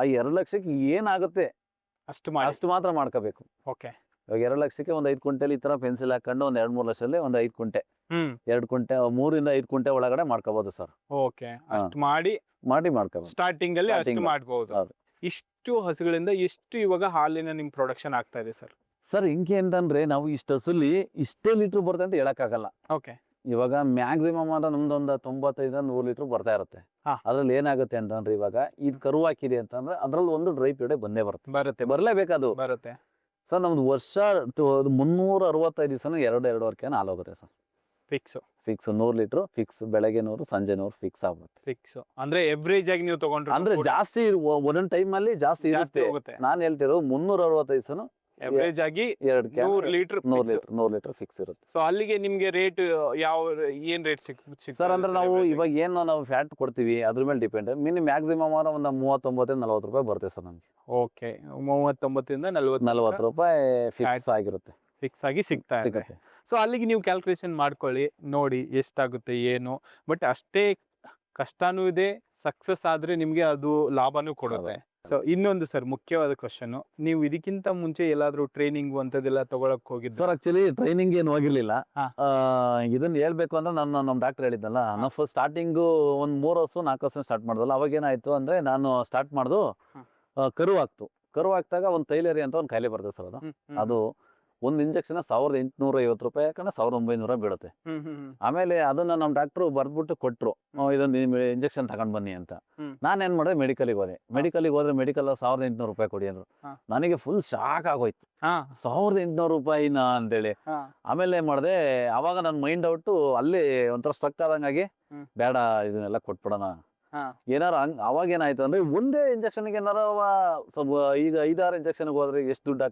ಆ 2 ಲಕ್ಷಕ್ಕೆ ಏನಾಗುತ್ತೆ ಅಷ್ಟು ಮಾತ್ರ ಮಾಡ್ಕೋಬೇಕು. ಓಕೆ. ಇವಾಗ 2 ಲಕ್ಷಕ್ಕೆ ಒಂದ್ 5 ಕ್ವಿಂಟಲ್ ಈ ತರ ಪೆನ್ಸಿಲ್ ಹಾಕೊಂಡು ಒಂದ್ 2-3 ಲಕ್ಷದಲ್ಲಿ ಒಂದ್ 5 ಕುಂಟೆ 2 ಕುಂಟೆ 3 ಇಂದ 5 ಕುಂಟೆ ಒಳಗಡೆ ಮಾಡ್ಕೋಬಹುದು ಸರ್. ಓಕೆ. ಅಷ್ಟು ಮಾಡಿ ಮಾಡ್ಕೋಬಹುದು. ಸ್ಟಾರ್ಟಿಂಗ್ ಅಲ್ಲಿ ಅಷ್ಟು ಮಾಡ್ಬೋದು. ಇಷ್ಟು ಹಸುಗಳಿಂದ ಎಷ್ಟು ಇವಾಗ ಹಾಲಿನ ನಿಮ್ ಪ್ರೊಡಕ್ಷನ್ ಆಗ್ತಾ ಇದೆ ಸರ್? ಸರ್ ಹಿಂಗೆ ಅಂತಂದ್ರೆ ನಾವು ಇಷ್ಟು ಹಸುಲಿ ಇಷ್ಟೇ ಲೀಟರ್ ಬರುತ್ತೆ ಅಂತ ಹೇಳಕ್ಕಾಗಲ್ಲ. ಓಕೆ. ಇವಾಗ ಮ್ಯಾಕ್ಸಿಮಮ್ ಅಂದ್ರೆ ನಮ್ದೊಂದು 95-100 ಲೀಟರ್ ಬರ್ತಾ ಇರುತ್ತೆ. ಅದ್ರಲ್ಲಿ ಏನಾಗುತ್ತೆ ಅಂತಂದ್ರೆ ಇವಾಗ ಇದು ಕರು ಹಾಕಿದೆ ಅಂತಂದ್ರೆ ಅದ್ರಲ್ಲಿ ಒಂದು ಡ್ರೈ ಪೀರಿಯಡ್ ಬರುತ್ತೆ, ಬರ್ಲೇಬೇಕದು ಬರುತ್ತೆ. ಸರ್ ನಮ್ದು ವರ್ಷ 365 ದಿವಸನೂ 2-2.5 ಕ್ಯಾನ್ ಹಾಲು ಹೋಗುತ್ತೆ ಸರ್. ಫಿಕ್ಸ್ 100 ಲೀಟರ್ ಫಿಕ್ಸ್, ಬೆಳಗ್ಗೆ 100 ಸಂಜೆ 100 ಫಿಕ್ಸ್ ಆಗುತ್ತೆ. ಫಿಕ್ಸ್ ಅಂದ್ರೆ ಎವರೇಜ್ ಆಗಿ ನೀವು ತಗೊಂಡ್ರೆ ಅಂದ್ರೆ ಜಾಸ್ತಿ ಒಂದೊಂದ್ ಟೈಮ್ ಅಲ್ಲಿ ಜಾಸ್ತಿ ಇರುತ್ತೆ. ನಾನು ಹೇಳ್ತಿರೋ 365 ದಿವಸನು ಎವರೇಜ್ ಆಗಿ 100 ಲೀಟರ್ ಫಿಕ್ಸ್ ಇರುತ್ತೆ. ಸೊ ಅಲ್ಲಿಗೆ ನಿಮ್ಗೆ ರೇಟ್ ಏನ್ ರೇಟ್ ಸರ್? ಅಂದ್ರೆ ನಾವು ಇವಾಗ ಏನು ನಾವು ಫ್ಯಾಟ್ ಕೊಡ್ತೀವಿ ಅದ್ರ ಮೇಲೆ ಡಿಪೆಂಡ್. ಮ್ಯಾಕ್ಸಿಮಮ್ ಒಂದು 39-40 ರೂಪಾಯಿ ಬರುತ್ತೆ ಸರ್ ನಮ್ಗೆ. ಓಕೆ. 39 ಇಂದ 40 ರೂಪಾಯಿ ಫಿಕ್ಸ್ ಆಗಿರುತ್ತೆ, ಫಿಕ್ಸ್ ಆಗಿ ಸಿಗ್ತಾ ಇದೆ. ಸೊ ಅಲ್ಲಿಗೆ ನೀವು ಕ್ಯಾಲ್ಕುಲೇಷನ್ ಮಾಡ್ಕೊಳ್ಳಿ, ನೋಡಿ ಎಷ್ಟಾಗುತ್ತೆ ಏನು. ಬಟ್ ಅಷ್ಟೇ ಕಷ್ಟನೂ ಇದೆ, ಸಕ್ಸಸ್ ಆದ್ರೆ ನಿಮ್ಗೆ ಅದು ಲಾಭನೂ ಕೊಡುತ್ತೆ. ಸೊ ಇನ್ನೊಂದು ಸರ್ ಮುಖ್ಯವಾದ ಕ್ವಶನ್, ನೀವು ಇದಕ್ಕಿಂತ ಮುಂಚೆ ಎಲ್ಲಾದ್ರೂ ಟ್ರೈನಿಂಗ್ ಅಂತದೆಲ್ಲ ತಗೊಳಕ್ ಹೋಗಿದ್ದು ಸರ್? ಆಕ್ಚುಲಿ ಟ್ರೈನಿಂಗ್ ಏನು ಹೋಗಿರ್ಲಿಲ್ಲ. ಇದನ್ನ ಹೇಳ್ಬೇಕು ಅಂದ್ರೆ ನಮ್ಮ ಡಾಕ್ಟರ್ ಹೇಳಿದ್ನಲ್ಲ, ನಾವು ಫಸ್ಟ್ ಸ್ಟಾರ್ಟಿಂಗ್ ಒಂದ್ 3 ವರ್ಷ 4 ವರ್ಷ ಸ್ಟಾರ್ಟ್ ಮಾಡಿದಲ್ಲ. ಅವಾಗ ಏನಾಯ್ತು ಅಂದ್ರೆ ನಾನು ಸ್ಟಾರ್ಟ್ ಮಾಡ್ದು ಕರು ಹಾಕ್ದಾಗ ಒಂದು ತೈಲೇರಿ ಅಂತ ಒಂದು ಕಾಯಿಲೆ ಬರ್ತದೆ ಸರ್. ಅದು ಒಂದು ಇಂಜೆಕ್ಷನ್ 1850 ರೂಪಾಯಿ ಯಾಕಂದ್ರೆ 1900 ಬೀಳುತ್ತೆ. ಆಮೇಲೆ ಅದನ್ನ ನಮ್ಮ ಡಾಕ್ಟ್ರು ಬರ್ದ್ಬಿಟ್ಟು ಕೊಟ್ರು, ಇದೊಂದು ಇಂಜೆಕ್ಷನ್ ತಗೊಂಡ್ ಬನ್ನಿ ಅಂತ. ನಾನೇನ್ ಮಾಡಿದೆ, ಮೆಡಿಕಲ್ಗೆ ಹೋದೆ. ಮೆಡಿಕಲ್ 1800 ರೂಪಾಯಿ ಕೊಡಿ ಅಂದ್ರು. ನನಗೆ ಫುಲ್ ಶಾಕ್ ಆಗೋಯ್ತು, 1800 ರೂಪಾಯಿನ ಅಂತೇಳಿ. ಆಮೇಲೆ ಏನ್ ಮಾಡಿದೆ, ಅವಾಗ ನನ್ನ ಮೈಂಡ್ ಔಟ್ ಅಲ್ಲಿ ಒಂಥರ ಸ್ಟ್ರಕ್ ಆದಂಗಾಗಿ, ಬೇಡ ಇದನ್ನೆಲ್ಲ ಕೊಟ್ಬಿಡೋಣ ಏನಾರ ಅವಾಗ ಏನಾಯ್ತು ಅಂದ್ರೆ ಒಂದೇ ಇಂಜೆಕ್ಷನ್ಗೆ ಏನಾರ ಸ್ವಲ್ಪ ಈಗ 5-6 ಇಂಜೆಕ್ಷನ್ ಹೋದ್ರೆ ಎಷ್ಟು ದುಡ್ಡು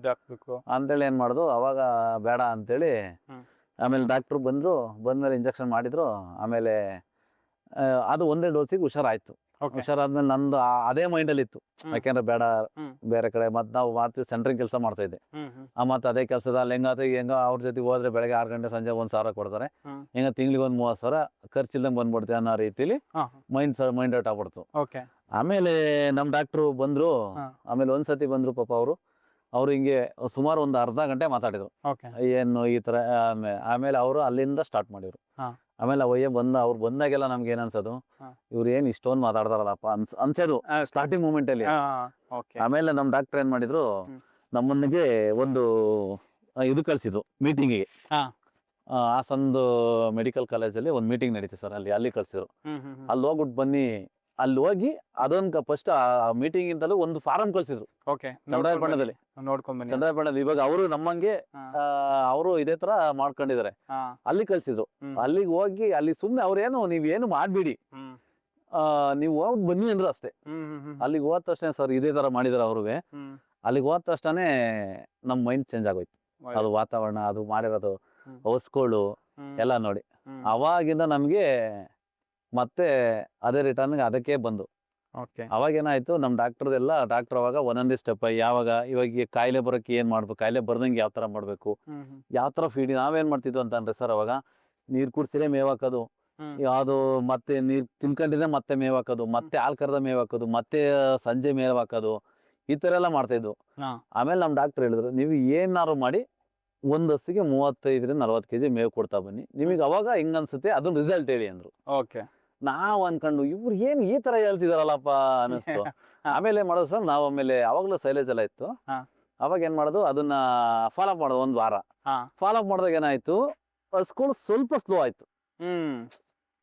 ಹಾಕ್ಬೇಕು ಅಂತೇಳಿ ಏನ್ ಮಾಡುದು, ಅವಾಗ ಬೇಡ ಅಂತೇಳಿ. ಆಮೇಲೆ ಡಾಕ್ಟ್ರು ಬಂದ್ಮೇಲೆ ಇಂಜೆಕ್ಷನ್ ಮಾಡಿದ್ರು. ಆಮೇಲೆ ಅದು ಒಂದೇ ಡೋಸಿಗೆ ಹುಷಾರಾಯ್ತು. ಹುಷಾರಾದ್ಮೇಲೆ ನಂದು ಅದೇ ಮೈಂಡ್ ಅಲ್ಲಿ ಇತ್ತು, ಯಾಕೆಂದ್ರೆ ಬೇಡ ಬೇರೆ ಕಡೆ ಮತ್ತೆ ನಾವು ಮಾಡ್ತೀವಿ, ಸೆಂಟ್ರಿಂಗ್ ಕೆಲಸ ಮಾಡ್ತಾ ಇದ್ದೆ. ಮತ್ತೆ ಅದೇ ಕೆಲಸದ ಅಲ್ಲಿ ಹೆಂಗ ಅವ್ರ ಜೊತೆಗೆ ಹೋದ್ರೆ ಬೆಳಗ್ಗೆ 6 ಗಂಟೆ ಸಂಜೆ 1000 ಕೊಡ್ತಾರೆ, ಹೆಂಗ ತಿಂಗಳಿಗೆ ಒಂದು 30,000 ಖರ್ಚಿಲ್ದಂಗೆ ಬಂದ್ಬಿಡ್ತೀವಿ ಅನ್ನೋ ರೀತಿಲಿ ಮೈಂಡ್ ಔಟ್ ಆಗ್ಬಿಡ್ತು. ಆಮೇಲೆ ನಮ್ ಡಾಕ್ಟ್ರು ಬಂದ್ರು. ಆಮೇಲೆ ಒಂದ್ಸತಿ ಬಂದ್ರು ಪಾಪ ಅವ್ರು ಹಿಂಗೆ ಸುಮಾರು ಒಂದು ಅರ್ಧ ಗಂಟೆ ಮಾತಾಡಿದ್ರು, ಏನು ಈ ತರ. ಆಮೇಲೆ ಅವರು ಅಲ್ಲಿಂದ ಸ್ಟಾರ್ಟ್ ಮಾಡಿದ್ರು. ಆಮೇಲೆ ಅವ್ರು ಬಂದಾಗೆಲ್ಲ ನಮ್ಗೆ ಏನ್ ಅನ್ಸೋದು, ಇವ್ರು ಏನ್ ಇಷ್ಟೊಂದು ಮಾತಾಡ್ತಾರಲ್ಲಪ್ಪ ಅನ್ಸೋದು ಸ್ಟಾರ್ಟಿಂಗ್ ಮೂಮೆಂಟ್ ಅಲ್ಲಿ. ಆಮೇಲೆ ನಮ್ ಡಾಕ್ಟರ್ ಏನ್ ಮಾಡಿದ್ರು, ನಮ್ಮನಿಗೆ ಒಂದು ಇದು ಕಳ್ಸಿದ್ರು ಮೀಟಿಂಗಿಗೆ. ಹಾಸನದ ಮೆಡಿಕಲ್ ಕಾಲೇಜಲ್ಲಿ ಒಂದು ಮೀಟಿಂಗ್ ನಡೀತಿ ಸರ್, ಅಲ್ಲಿ ಕಳ್ಸಿದ್ರು. ಅಲ್ಲಿ ಹೋಗ್ಬಿಟ್ಟು ಬನ್ನಿ, ಅಲ್ಲಿ ಹೋಗಿ ಅದೊಂದು ಫಸ್ಟ್ ಆ ಮೀಟಿಂಗ್ ಇಂದಲೂ ಒಂದು ಫಾರಂ ಕಳ್ಸಿದ್ರು ಚಂದ್ರಾಯಪಟ್ಟಣದಲ್ಲಿ. ಚಂದ್ರಾಯಪಟ್ಟಣದಲ್ಲಿ ಇವಾಗ ಅವರು ನಮ್ಮಂಗೆ ಅವರು ಇದೇ ತರ ಮಾಡ್ಕೊಂಡಿದ್ದಾರೆ. ಅಲ್ಲಿ ಕಳ್ಸಿದ್ರು. ಅಲ್ಲಿಗೆ ಹೋಗಿ ಅಲ್ಲಿ ಸುಮ್ನೆ ಅವ್ರೇನು ನೀವೇನು ಮಾಡ್ಬಿಡಿ, ನೀವು ಹೋಗಿ ಬನ್ನಿ ಅಂದ್ರು ಅಷ್ಟೇ. ಅಲ್ಲಿಗೆ ಹೋದ ತಕ್ಷಣ ಸರ್ ಇದೇ ತರ ಮಾಡಿದಾರೆ ಅವ್ರಿಗೆ. ಅಲ್ಲಿಗೆ ಹೋದ ತಕ್ಷಣ ನಮ್ ಮೈಂಡ್ ಚೇಂಜ್ ಆಗೋಯ್ತು. ಅದು ವಾತಾವರಣ, ಅದು ಮಾಡಿರೋದು ಹೌಸ್ಗಳು ಎಲ್ಲ ನೋಡಿ ಅವಾಗಿಂದ ನಮ್ಗೆ ಮತ್ತೆ ಅದೇ ರಿಟರ್ನ್ ಅದಕ್ಕೆ ಬಂದು. ಅವಾಗ ಏನಾಯ್ತು, ನಮ್ ಡಾಕ್ಟರ್ ಅವಾಗ ಒಂದೊಂದೇ ಸ್ಟೆಪ್, ಇವಾಗ ಕಾಯಿಲೆ ಬರೋಕೆ ಏನ್ ಮಾಡ್ಬೇಕು, ಕಾಯಿಲೆ ಬರ್ದಂಗೆ ಯಾವ ತರ ಮಾಡ್ಬೇಕು, ಯಾವ ತರ ಫೀಡ್. ನಾವೇನ್ ಮಾಡ್ತಿದ್ವು ಅಂತಂದ್ರೆ ಸರ್, ಅವಾಗ ನೀರ್ ಕುಡ್ಸಿರೇ ಮೇವ್ ಹಾಕೋದು, ಯಾವ್ದು ಮತ್ತೆ ನೀರ್ ತಿನ್ಕೊಂಡಿದ್ರೆ ಮತ್ತೆ ಮೇವ್ ಹಾಕೋದು, ಮತ್ತೆ ಹಾಲ್ ಕರೆದ ಮೇವ್ ಹಾಕೋದು, ಮತ್ತೆ ಸಂಜೆ ಮೇವ್ ಹಾಕೋದು, ಈ ತರ ಎಲ್ಲ ಮಾಡ್ತಾ ಇದ್ವು. ಆಮೇಲೆ ನಮ್ ಡಾಕ್ಟರ್ ಹೇಳಿದ್ರು, ನೀವು ಏನಾರು ಮಾಡಿ ಒಂದ್ ಹಸಿಗೆ 35-40 kg ಮೇವ್ ಕೊಡ್ತಾ ಬನ್ನಿ, ನಿಮಗೆ ಅವಾಗ ಹಿಂಗ ಅನ್ಸುತ್ತೆ ಅದನ್ನ ರಿಸಲ್ಟ್ ಹೇಳಿ ಅಂದ್ರು. ನಾವ್ ಅನ್ಕೊಂಡು ಇವ್ರು ಏನ್ ಈ ತರ ಹೇಳ್ತಿದಾರಲ್ಲಪ್ಪ ಅನಿಸ್ತು. ಆಮೇಲೆ ಮಾಡೋದು ಸರ್, ನಾವ್ ಆಮೇಲೆ ಅವಾಗ್ಲೂ ಸೈಲೇಜ್ ಎಲ್ಲ ಇತ್ತು. ಅವಾಗ ಏನ್ ಮಾಡೋದು, ಅದನ್ನ ಫಾಲೋ ಅಪ್ ಮಾಡೋದು. 1 ವಾರ ಫಾಲೋ ಅಪ್ ಮಾಡಿದಾಗ ಏನಾಯ್ತು, ಸ್ಕೂಲ್ ಸ್ವಲ್ಪ ಸ್ಲೋ ಆಯ್ತು.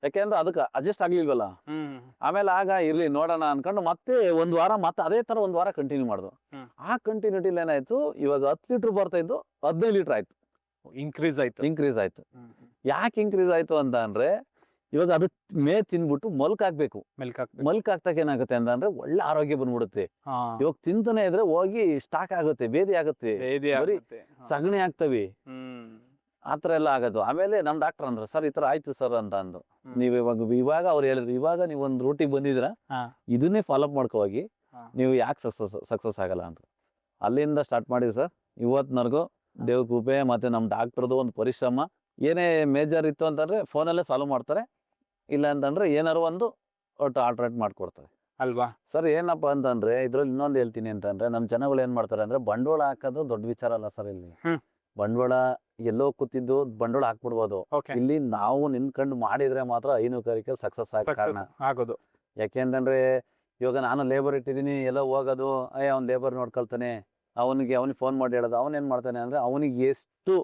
ಯಾಕೆಂದ್ರೆ ಅದಕ್ಕೆ ಅಡ್ಜಸ್ಟ್ ಆಗ್ಲಿಲ್ವಲ್ಲ. ಆಮೇಲೆ ಆಗ ಇರ್ಲಿ ನೋಡೋಣ ಅನ್ಕೊಂಡು ಮತ್ತೆ 1 ವಾರ ಮತ್ತೆ ಅದೇ ತರ 1 ವಾರ ಕಂಟಿನ್ಯೂ ಮಾಡುದು. ಆ ಕಂಟಿನ್ಯೂಟಿಲಿ ಏನಾಯ್ತು, ಇವಾಗ 10 ಲೀಟರ್ ಬರ್ತಾ ಇದ್ದು 15 ಲೀಟರ್ ಆಯ್ತು. ಇನ್ಕ್ರೀಸ್ ಆಯ್ತು. ಯಾಕೆ ಇನ್ಕ್ರೀಸ್ ಆಯ್ತು ಅಂತ ಅಂದ್ರೆ, ಇವಾಗ ಅದು ಮೇ ತಿಂದ್ಬಿಟ್ಟು ಮಲ್ಕ್ ಹಾಕ್ಬೇಕು. ಮೆಲ್ಕ್ ಮಲ್ಕ್ ಹಾಕ್ತಕ್ಕೆ ಏನಾಗುತ್ತೆ ಅಂತಂದ್ರೆ ಒಳ್ಳೆ ಆರೋಗ್ಯ ಬಂದ್ಬಿಡುತ್ತೆ. ಹಾ ಇವಾಗ ತಿಂತಾನೆ ಇದ್ರೆ ಹೋಗಿ ಸ್ಟಾಕ್ ಆಗುತ್ತೆ, ಬೇದಿ ಆಗುತ್ತೆ, ಬೇದಿ ಬರೀ ಆಗುತ್ತೆ. ಸಗಣಿ ಆಗ್ತವೆ, ಹ್ಮ್ ಆತರ ಎಲ್ಲ ಆಗೋದು. ಆಮೇಲೆ ನಮ್ ಡಾಕ್ಟರ್ ಅಂದ್ರು ಸರ್ ಈ ತರ ಆಯ್ತು ಸರ್ ಅಂತ ಅಂದು. ಹ್ಮ್. ನೀವ್ ಇವಾಗ ಅವ್ರು ಹೇಳಿದ್ರು ಇವಾಗ ನೀವು ಒಂದು ರೂಟಿಗೆ ಬಂದಿದ್ರ ಹಾ. ಇದನ್ನೇ ಫಾಲೋಅಪ್ ಮಾಡ್ಕೊ ಹೋಗಿ, ಹಾ. ನೀವು ಯಾಕೆ ಸಕ್ಸಸ್ ಆಗಲ್ಲ ಅಂತ. ಅಲ್ಲಿಂದ ಸ್ಟಾರ್ಟ್ ಮಾಡಿದ್ವಿ ಸರ್. ಇವತ್ತಿನವರೆಗೂ ದೇವ್ರ ಕೃಪೆ ಮತ್ತೆ ನಮ್ಮ ಡಾಕ್ಟರ್ದು ಒಂದು ಪರಿಶ್ರಮ. ಏನೇ ಮೇಜರ್ ಇತ್ತು ಅಂತಂದ್ರೆ ಫೋನಲ್ಲೇ ಸಾಲ್ವ್ ಮಾಡ್ತಾರೆ, ಇಲ್ಲ ಅಂತಂದ್ರೆ ಏನಾರು ಒಂದು ಒಟ್ಟು ಆಲ್ಟ್ರೇಟ್ ಮಾಡ್ಕೊಡ್ತಾರೆ ಅಲ್ವಾ. ಸರ್. ಏನಪ್ಪಾ ಅಂತಂದ್ರೆ ಇದ್ರಲ್ಲಿ ಇನ್ನೊಂದು ಹೇಳ್ತೀನಿ ಅಂತಂದ್ರೆ ನಮ್ಮ ಜನಗಳು ಏನ್ ಮಾಡ್ತಾರೆ ಅಂದ್ರೆ ಬಂಡವಾಳ ಹಾಕೋದು ದೊಡ್ಡ ವಿಚಾರ ಅಲ್ಲ ಸರ್. ಇಲ್ಲಿ ಹ್ಮ್. ಬಂಡವಾಳ ಎಲ್ಲೋ ಕೂತಿದ್ದು ಬಂಡವಾಳ ಹಾಕ್ಬಿಡ್ಬೋದು. ಓಕೆ ಇಲ್ಲಿ ನಾವು ನಿನ್ಕೊಂಡು ಮಾಡಿದ್ರೆ ಮಾತ್ರ ಹೈನುಗಾರಿಕೆ ಸಕ್ಸಸ್ ಆಗ ಕಾರಣ. ಆಗೋದು. ಯಾಕೆಂತಂದ್ರೆ ಇವಾಗ ನಾನು ಲೇಬರ್ ಇಟ್ಟಿದ್ದೀನಿ, ಎಲ್ಲೋ ಹೋಗೋದು, ಅವ್ನು ಲೇಬರ್ ನೋಡ್ಕೊಳ್ತಾನೆ, ಅವನಿಗೆ ಫೋನ್ ಮಾಡಿ ಹೇಳೋದು. ಅವನೇನ್ ಮಾಡ್ತಾನೆ ಅಂದ್ರೆ ಅವನಿಗೆ ಎಷ್ಟು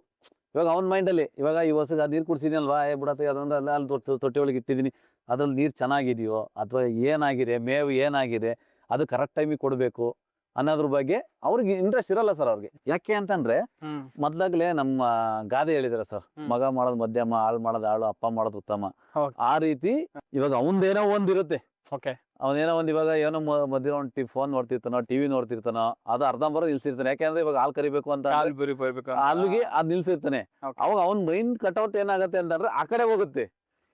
ಇವಾಗ ಅವ್ನ ಮೈಂಡಲ್ಲಿ ಇವಾಗ ಈ ಹೊಸಗೆ ನೀರು ಕುಡ್ಸಿದ್ನಲ್ವಾ, ಬಿಡತ್ತೆ ಅದೊಂದು ಅಲ್ಲಿ ತೊಟ್ಟಿ ಒಳಗೆ ಇಟ್ಟಿದ್ದೀನಿ, ಅದ್ರಲ್ಲಿ ನೀರು ಚೆನ್ನಾಗಿದೆಯೋ ಅಥವಾ ಏನಾಗಿದೆ, ಮೇವು ಏನಾಗಿದೆ, ಅದು ಕರೆಕ್ಟ್ ಟೈಮಿಗೆ ಕೊಡಬೇಕು ಅನ್ನೋದ್ರ ಬಗ್ಗೆ ಅವ್ರಿಗೆ ಇಂಟ್ರೆಸ್ಟ್ ಇರಲ್ಲ ಸರ್ ಅವ್ರಿಗೆ. ಯಾಕೆ ಅಂತಂದ್ರೆ ಮೊದ್ಲಾಗ್ಲೇ ನಮ್ಮ ಗಾದೆ ಹೇಳಿದಾರೆ ಸರ್, ಮಗ ಮಾಡೋದು ಮಧ್ಯಮ, ಆಳ್ ಮಾಡೋದು ಆಳು, ಅಪ್ಪ ಮಾಡೋದು ಉತ್ತಮ. ಆ ರೀತಿ ಇವಾಗ ಅವನದೇನೋ ಒಂದಿರುತ್ತೆ. ಓಕೆ ಅವನೇನೋ ಒಂದು ಇವಾಗ ಏನೋ ಮಧ್ಯ ಒಂದು ಫೋನ್ ನೋಡ್ತಿರ್ತಾನೋ, ಟಿವಿ ನೋಡ್ತಿರ್ತಾನೋ, ಅದು ಅರ್ಧಂಬರ್ಧ ನಿಲ್ಸಿರ್ತಾನೆ. ಯಾಕೆಂದ್ರೆ ಇವಾಗ ಹಾಲು ಕರಿಬೇಕು ಅಂತ ಅಲ್ಲಿಗೆ ಅದ್ ನಿಲ್ಸಿರ್ತಾನೆ. ಅವಾಗ ಅವ್ನ ಮೈಂಡ್ ಕಟ್ಔಟ್ ಏನಾಗುತ್ತೆ ಅಂತಂದ್ರೆ ಆ ಕಡೆ ಹೋಗುತ್ತೆ.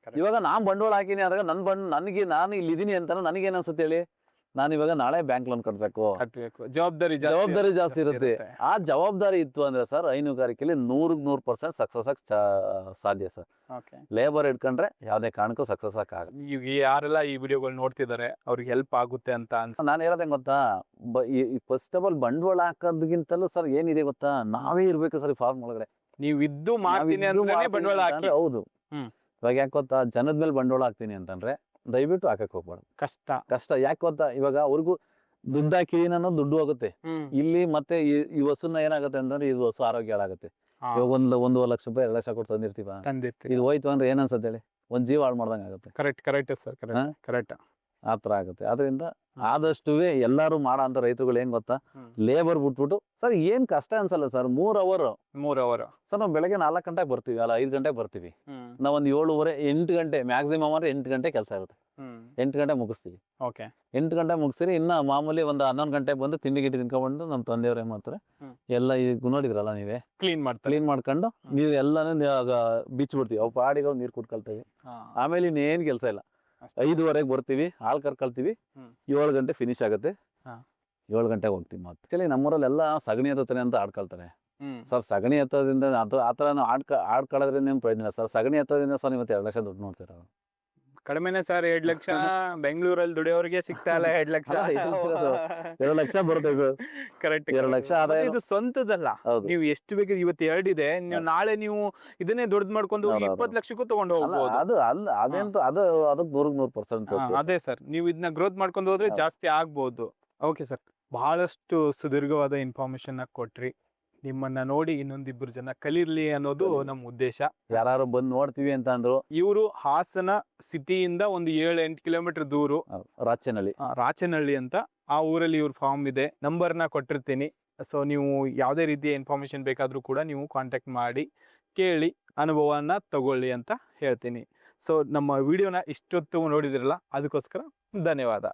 ಇವಾಗ ನಾನ್ ಬಂಡವಾಳ ಹಾಕಿನಿ ಅಂದಾಗ ನಾನು ಇಲ್ಲಿ ಇದೀನಿ ಅಂತ ನನಗೇನ್ ಅನ್ಸುತ್ತೆ ಹೇಳಿ, ನಾನು ಇವಾಗ ನಾಳೆ ಬ್ಯಾಂಕ್ ಲೋನ್ ಕಟ್ಟಬೇಕು, ಜವಾಬ್ದಾರಿ ಜಾಸ್ತಿ ಇರುತ್ತೆ. ಆ ಜವಾಬ್ದಾರಿ ಇತ್ತು ಅಂದ್ರೆ ಸರ್ ಹೈನುಗಾರಿಕೆಯಲ್ಲಿ 100% ಸಕ್ಸಸ್ ಆಗ ಸಾಧ್ಯ ಸರ್. ಲೇಬರ್ ಇಟ್ಕೊಂಡ್ರೆ ಯಾವ್ದೇ ಕಾರಣಕ್ಕೂ ಸಕ್ಸಸ್ ಆಗಲ್ಲ. ಈಗ ಯಾರೆಲ್ಲ ಈ ವಿಡಿಯೋಗಳು ನೋಡ್ತಿದ್ದಾರೆ ಅವ್ರಿಗೆ ಹೆಲ್ಪ್ ಆಗುತ್ತೆ ಅಂತ ನಾನು ಹೇಳೋದೇ ಗೊತ್ತಾ, ಫಸ್ಟ್ ಆಫ್ ಆಲ್ ಬಂಡವಾಳ ಹಾಕೋದಕ್ಕಿಂತಲೂ ಸರ್ ಏನಿದೆ ಗೊತ್ತಾ, ನಾವೇ ಇರ್ಬೇಕು ಸರ್ ಫಾರ್ಮ್ ಒಳಗಡೆ. ನೀವು ಇದ್ದು ಮಾಡ್ತೀನಿ ಅಂದ್ರೆ ಬಂಡವಾಳ ಹಾಕಿ. ಹೌದು. ಇವಾಗ ಯಾಕೆ ಗೊತ್ತಾ, ಜನದ ಮೇಲೆ ಬಂಡವಾಳ ಹಾಕ್ತೀನಿ ಅಂತಂದ್ರೆ ದಯವಿಟ್ಟು ಹಾಕಕ್ ಹೋಗ್ಬಾರ್ದು. ಕಷ್ಟ ಯಾಕೆ ಗೊತ್ತಾ, ಇವಾಗ ಅವ್ರಿಗೂ ದುಡ್ಡು ಹಾಕಿ ಅನ್ನೋ ದುಡ್ಡು ಹೋಗುತ್ತೆ ಇಲ್ಲಿ. ಮತ್ತೆ ಈ ಹಸುನ ಏನಾಗುತ್ತೆ ಅಂತಂದ್ರೆ ಇದು ಹಸು ಆರೋಗ್ಯ ಹಾಳಾಗುತ್ತೆ. ಇವಾಗ 1.5 ಲಕ್ಷ ರೂಪಾಯಿ 2 ಲಕ್ಷ ಕೊಟ್ಟು ತಂದಿರ್ತೀವ, ಇದು ಹೋಯ್ತು ಅಂದ್ರೆ ಏನ್ ಅನ್ಸುತ್ತೆ ಹೇಳಿ, ಒಂದ್ ಜೀವ ಹಾಳು ಮಾಡ್ದಂಗ ಆಗುತ್ತೆ. ಕರೆಕ್ಟ್ ಸರ್, ಕರೆಕ್ಟ್ ಆತರ ಆಗುತ್ತೆ. ಅದರಿಂದ ಆದಷ್ಟು ಎಲ್ಲಾರು ಮಾಡೋ ಅಂತ ರೈತರುಗಳು ಏನ್ ಗೊತ್ತಾ, ಲೇಬರ್ ಬಿಟ್ಬಿಟ್ಟು ಸರ್ ಏನ್ ಕಷ್ಟ ಅನ್ಸಲ್ಲ ಸರ್. 3 hour sir. ನಾವು ಬೆಳಗ್ಗೆ 4 ಗಂಟೆಗೆ ಬರ್ತೀವಿ, ಅಲ್ಲ 5 ಗಂಟೆಗೆ ಬರ್ತೀವಿ. ನಾವ್ ಒಂದು 7:30 8 ಗಂಟೆ ಮ್ಯಾಕ್ಸಿಮಮ್ ಅಂದ್ರೆ 8 ಗಂಟೆ ಕೆಲಸ ಇರುತ್ತೆ. 8 ಗಂಟೆ ಮುಗಿಸ್ತೀವಿ. 8 ಗಂಟೆ ಮುಗಿಸ್ತೀರಿ. ಇನ್ನ ಮಾಮೂಲಿ ಒಂದು 11 ಗಂಟೆಗೆ ಬಂದು ತಿಂಡಿ ಗಿಟ್ಟಿ ತಿನ್ಕೊಂಡ್ಬಂದು ನಮ್ಮ ತಂದೆಯವ್ರು ಏನ್ ಮಾಡ್ತಾರೆ, ಎಲ್ಲ ಈಗ ನೋಡಿದ್ರಲ್ಲ ನೀವೇ, ಕ್ಲೀನ್ ಮಾಡ್ಕೊಂಡು ನೀವು ಎಲ್ಲಾನು ಬಿಚ್ಚಿಬಿಡ್ತೀವಿ. ಅವು ಪಾಡಿಗೆ ನೀರು ಕುಟ್ಕೊಳ್ತೇವೆ. ಆಮೇಲೆ ಇನ್ನೇನ್ ಕೆಲಸ ಇಲ್ಲ. 5:30ಗೆ ಬರ್ತೀವಿ, ಹಾಲು ಕರ್ಕೊಳ್ತೀವಿ, 7 ಗಂಟೆ ಫಿನಿಶ್ ಆಗುತ್ತೆ. 7 ಗಂಟೆಗೆ ಹೋಗ್ತೀವಿ. ಮತ್ತೆ ಆಕ್ಚುಲಿ ನಮ್ಮೂರಲ್ಲೆಲ್ಲ ಸಗಣಿ ಎತ್ತುತ್ತಾನೆ ಅಂತ ಆಡ್ಕೊಳ್ತಾರೆ ಸರ್. ಸಗಣಿ ಎತ್ತೋದ್ರಿಂದ ಆತರ ಆಡ್ಕೊಳ್ಳೋದ್ರಿಂದ ಏನ್ ಪ್ರಯೋಜನ ಇಲ್ಲ ಸರ್. ಸಗಣಿ ಎತ್ತೋದ್ರಿಂದ ಸರ್ ಇವತ್ತು 2 ಲಕ್ಷ ದುಡ್ಡು ನೋಡ್ತೀರ. ಕಡಿಮೆನೆ ಸರ್. 2 ಲಕ್ಷ ಬೆಂಗಳೂರಲ್ಲಿ ದುಡಿಯೋರಿಗೆ ಸಿಗ್ತಾ ಇಲ್ಲ. 2 ಲಕ್ಷ 2 ಲಕ್ಷ ಬರ್ತೇವೆ. ಕರೆಕ್ಟ್. 2 ಲಕ್ಷ ಆದಾಯ. ಇದು ಸ್ವಂತದಲ್ಲ. ನೀವು ಎಷ್ಟು ಬೇಕು, ಇವತ್ತು 2 ಇದೆ, ನೀವು ನಾಳೆ ನೀವು ಇದನ್ನೇ ದೊಡ್ಡದು ಮಾಡ್ಕೊಂಡು 20 ಲಕ್ಷಕ್ಕೂ ತಗೊಂಡು ಹೋಗ್ಬೋದು. ಅದು ಅದೇಂತೂ ಅದಕ್ಕೆ 100% ಅದೇ ಸರ್. ನೀವು ಇದನ್ನ ಗ್ರೋತ್ ಮಾಡ್ಕೊಂಡು ಹೋದ್ರೆ ಜಾಸ್ತಿ ಆಗ್ಬೋದು. ಓಕೆ ಸರ್, ಬಹಳಷ್ಟು ಸುದೀರ್ಘವಾದ ಇನ್ಫಾರ್ಮೇಶನ್ ಕೊಟ್ರಿ. ನಿಮ್ಮನ್ನ ನೋಡಿ ಇನ್ನೊಂದಿಬ್ಬರು ಜನ ಕಲಿರ್ಲಿ ಅನ್ನೋದು ನಮ್ಮ ಉದ್ದೇಶ. ಯಾರು ಬಂದು ನೋಡ್ತೀವಿ ಅಂತ ಅಂದ್ರು. ಇವರು ಹಾಸನ ಸಿಟಿಯಿಂದ ಒಂದು 7-8 ಕಿಲೋಮೀಟರ್ ದೂರ ರಾಚನಹಳ್ಳಿ ಅಂತ ಆ ಊರಲ್ಲಿ ಇವ್ರ ಫಾರ್ಮ್ ಇದೆ. ನಂಬರ್ನ ಕೊಟ್ಟಿರ್ತೀನಿ. ಸೊ ನೀವು ಯಾವುದೇ ರೀತಿಯ ಇನ್ಫಾರ್ಮೇಶನ್ ಬೇಕಾದ್ರೂ ಕೂಡ ನೀವು ಕಾಂಟ್ಯಾಕ್ಟ್ ಮಾಡಿ ಕೇಳಿ ಅನುಭವನ ತಗೊಳ್ಳಿ ಅಂತ ಹೇಳ್ತೀನಿ. ಸೊ ನಮ್ಮ ವಿಡಿಯೋನ ಇಷ್ಟೊತ್ತು ನೋಡಿದಿರಲ್ಲ, ಅದಕ್ಕೋಸ್ಕರ ಧನ್ಯವಾದ.